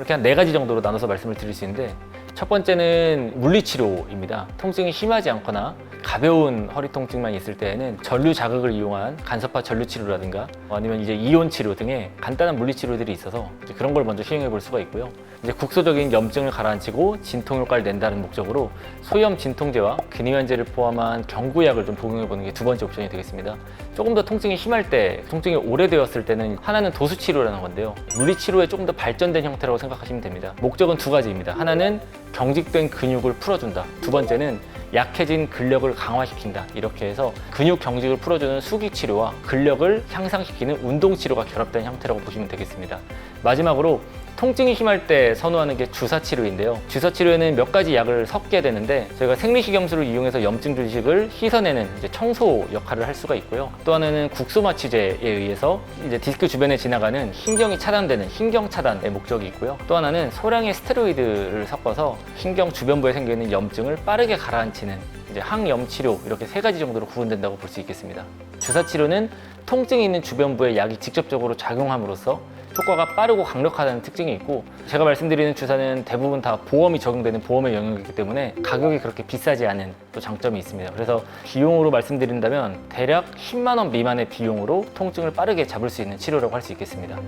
이렇게 한 4가지 정도로 나눠서 말씀을 드릴 수 있는데, 첫 번째는 물리치료입니다. 통증이 심하지 않거나 가벼운 허리 통증만 있을 때에는 전류 자극을 이용한 간섭화 전류 치료라든가 아니면 이제 이온 치료 등의 간단한 물리 치료들이 있어서 이제 그런 걸 먼저 시행해 볼 수가 있고요. 이제 국소적인 염증을 가라앉히고 진통 효과를 낸다는 목적으로 소염 진통제와 근위원제를 포함한 경구약을 좀 복용해 보는 게 두 번째 옵션이 되겠습니다. 조금 더 통증이 심할 때, 통증이 오래되었을 때는 하나는 도수 치료라는 건데요. 물리 치료의 조금 더 발전된 형태라고 생각하시면 됩니다. 목적은 2가지입니다. 하나는 경직된 근육을 풀어준다. 두 번째는 약해진 근력을 강화시킨다. 이렇게 해서 근육 경직을 풀어주는 수기 치료와 근력을 향상시키는 운동 치료가 결합된 형태라고 보시면 되겠습니다. 마지막으로 통증이 심할 때 선호하는 게 주사 치료인데요. 주사 치료에는 몇 가지 약을 섞게 되는데 저희가 생리식염수를 이용해서 염증 주식을 씻어내는 이제 청소 역할을 할 수가 있고요. 또 하나는 국소마취제에 의해서 이제 디스크 주변에 지나가는 신경이 차단되는 신경 차단의 목적이 있고요. 또 하나는 소량의 스테로이드를 섞어서 신경 주변부에 생기는 염증을 빠르게 가라앉히는 이제 항염 치료, 이렇게 3가지 정도로 구분된다고 볼 수 있겠습니다. 주사 치료는 통증이 있는 주변부에 약이 직접적으로 작용함으로써 효과가 빠르고 강력하다는 특징이 있고, 제가 말씀드리는 주사는 대부분 다 보험이 적용되는 보험의 영역이기 때문에 가격이 그렇게 비싸지 않은 또 장점이 있습니다. 그래서 비용으로 말씀드린다면 대략 10만 원 미만의 비용으로 통증을 빠르게 잡을 수 있는 치료라고 할 수 있겠습니다.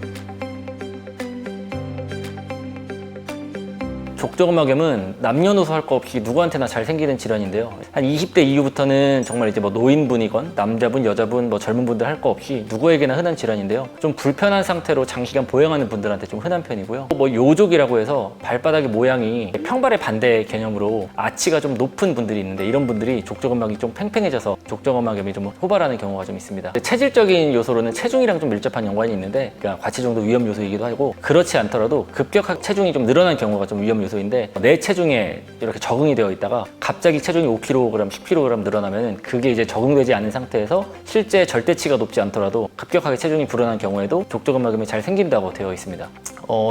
족저근막염은 남녀노소 할 거 없이 누구한테나 잘 생기는 질환인데요. 한 20대 이후부터는 정말 이제 뭐 노인분이건 남자분, 여자분, 뭐 젊은 분들 할 거 없이 누구에게나 흔한 질환인데요. 좀 불편한 상태로 장시간 보행하는 분들한테 좀 흔한 편이고요. 뭐 요족이라고 해서 발바닥의 모양이 평발의 반대 개념으로 아치가 좀 높은 분들이 있는데, 이런 분들이 족저근막이 좀 팽팽해져서 족저근막염이 좀 호발하는 경우가 좀 있습니다. 체질적인 요소로는 체중이랑 좀 밀접한 연관이 있는데, 그러니까 과체중도 위험 요소이기도 하고, 그렇지 않더라도 급격하게 체중이 좀 늘어난 경우가 좀 위험 요소인데, 내 체중에 이렇게 적응이 되어 있다가 갑자기 체중이 5kg, 10kg 늘어나면 그게 이제 적응되지 않은 상태에서 실제 절대치가 높지 않더라도 급격하게 체중이 불어난 경우에도 족저근막염이 잘 생긴다고 되어 있습니다.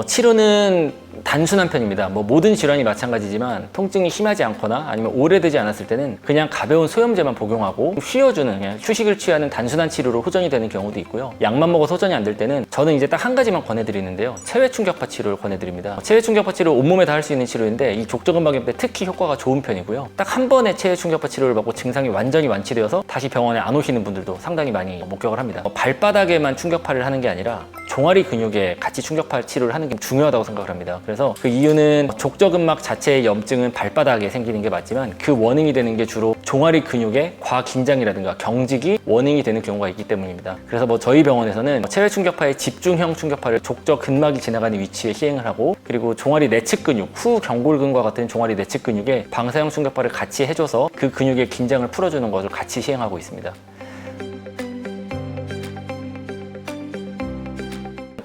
치료는 단순한 편입니다. 뭐 모든 질환이 마찬가지지만 통증이 심하지 않거나 아니면 오래되지 않았을 때는 그냥 가벼운 소염제만 복용하고 쉬어주는, 그냥 휴식을 취하는 단순한 치료로 호전이 되는 경우도 있고요. 약만 먹어서 호전이 안 될 때는 저는 이제 딱 한 가지만 권해드리는데요. 체외 충격파 치료를 권해드립니다. 체외 충격파 치료 온몸에 다 할 수 있는 치료인데, 이 족저근막염 때 특히 효과가 좋은 편이고요. 딱 한 번에 체외 충격파 치료를 받고 증상이 완전히 완치되어서 다시 병원에 안 오시는 분들도 상당히 많이 목격을 합니다. 발바닥에만 충격파를 하는 게 아니라 종아리 근육에 같이 충격파 치료를 하는 게 중요하다고 생각을 합니다. 그래서 그 이유는 족저근막 자체의 염증은 발바닥에 생기는 게 맞지만 그 원인이 되는 게 주로 종아리 근육의 과긴장이라든가 경직이 원인이 되는 경우가 있기 때문입니다. 그래서 뭐 저희 병원에서는 체외 충격파의 집중형 충격파를 족저근막이 지나가는 위치에 시행을 하고, 그리고 종아리 내측 근육, 후경골근과 같은 종아리 내측 근육에 방사형 충격파를 같이 해줘서 그 근육의 긴장을 풀어주는 것을 같이 시행하고 있습니다.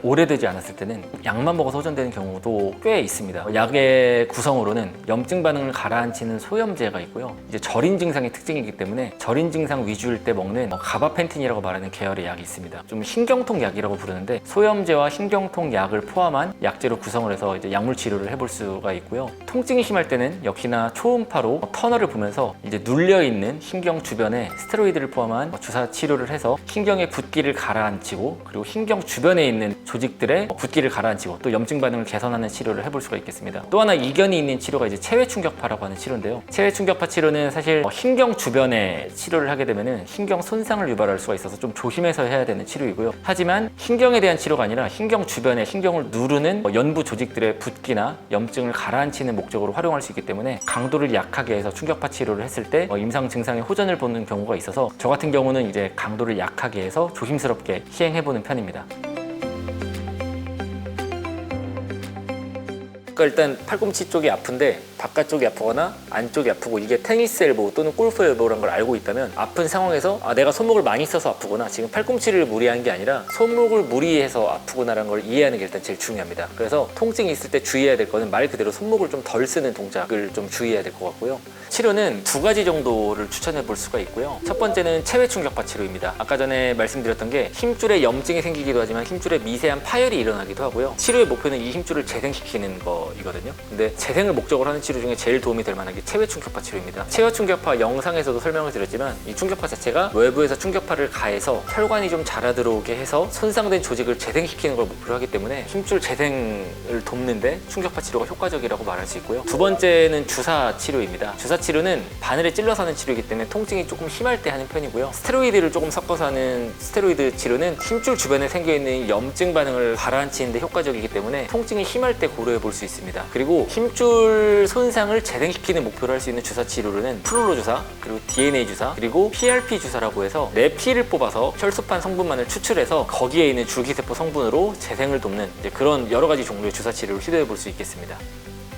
오래되지 않았을 때는 약만 먹어서 호전되는 경우도 꽤 있습니다. 약의 구성으로는 염증 반응을 가라앉히는 소염제가 있고요. 이제 절인 증상의 특징이기 때문에 절인 증상 위주일 때 먹는 가바펜틴이라고 말하는 계열의 약이 있습니다. 좀 신경통 약이라고 부르는데, 소염제와 신경통 약을 포함한 약제로 구성을 해서 이제 약물 치료를 해볼 수가 있고요. 통증이 심할 때는 역시나 초음파로 터널을 보면서 이제 눌려 있는 신경 주변에 스테로이드를 포함한 주사 치료를 해서 신경의 붓기를 가라앉히고, 그리고 신경 주변에 있는 조직들의 붓기를 가라앉히고 또 염증 반응을 개선하는 치료를 해볼 수가 있겠습니다. 또 하나 이견이 있는 치료가 이제 체외 충격파라고 하는 치료인데요. 체외 충격파 치료는 사실 신경 주변에 치료를 하게 되면은 신경 손상을 유발할 수가 있어서 좀 조심해서 해야 되는 치료이고요. 하지만 신경에 대한 치료가 아니라 신경 주변에 신경을 누르는 연부 조직들의 붓기나 염증을 가라앉히는 목적으로 활용할 수 있기 때문에 강도를 약하게 해서 충격파 치료를 했을 때 임상 증상의 호전을 보는 경우가 있어서, 저 같은 경우는 이제 강도를 약하게 해서 조심스럽게 시행해보는 편입니다. 일단 팔꿈치 쪽이 아픈데 바깥쪽이 아프거나 안쪽이 아프고, 이게 테니스 엘보 또는 골프 엘보라는 걸 알고 있다면 아픈 상황에서 내가 손목을 많이 써서 아프구나, 지금 팔꿈치를 무리한 게 아니라 손목을 무리해서 아프구나라는 걸 이해하는 게 일단 제일 중요합니다. 그래서 통증이 있을 때 주의해야 될 거는 말 그대로 손목을 좀 덜 쓰는 동작을 좀 주의해야 될 것 같고요. 치료는 2가지 정도를 추천해 볼 수가 있고요. 첫 번째는 체외 충격파 치료입니다. 아까 전에 말씀드렸던 게 힘줄에 염증이 생기기도 하지만 힘줄에 미세한 파열이 일어나기도 하고요. 치료의 목표는 이 힘줄을 재생시키는 거 거이거든요. 근데 재생을 목적으로 하는 치료 중에 제일 도움이 될 만한 게 체외 충격파 치료입니다. 체외 충격파 영상에서도 설명을 드렸지만 이 충격파 자체가 외부에서 충격파를 가해서 혈관이 좀 자라 들어오게 해서 손상된 조직을 재생시키는 걸 목표로 하기 때문에 힘줄 재생을 돕는데 충격파 치료가 효과적이라고 말할 수 있고요. 두 번째는 주사 치료입니다. 주사 치료는 바늘에 찔러서 하는 치료이기 때문에 통증이 조금 심할 때 하는 편이고요. 스테로이드를 조금 섞어서 하는 스테로이드 치료는 힘줄 주변에 생겨있는 염증 반응을 가라앉히는 데 효과적이기 때문에 통증이 심할 때 고려해 볼 수 있습니다. 그리고 힘줄 손상을 재생시키는 목표로 할 수 있는 주사 치료로는 프롤로 주사, 그리고 DNA 주사, 그리고 PRP 주사라고 해서 내 피를 뽑아서 혈소판 성분만을 추출해서 거기에 있는 줄기세포 성분으로 재생을 돕는 이제 그런 여러 가지 종류의 주사 치료를 시도해 볼 수 있겠습니다.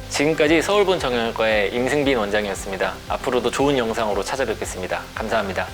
지금까지 서울본 정형외과의 임승빈 원장이었습니다. 앞으로도 좋은 영상으로 찾아뵙겠습니다. 감사합니다.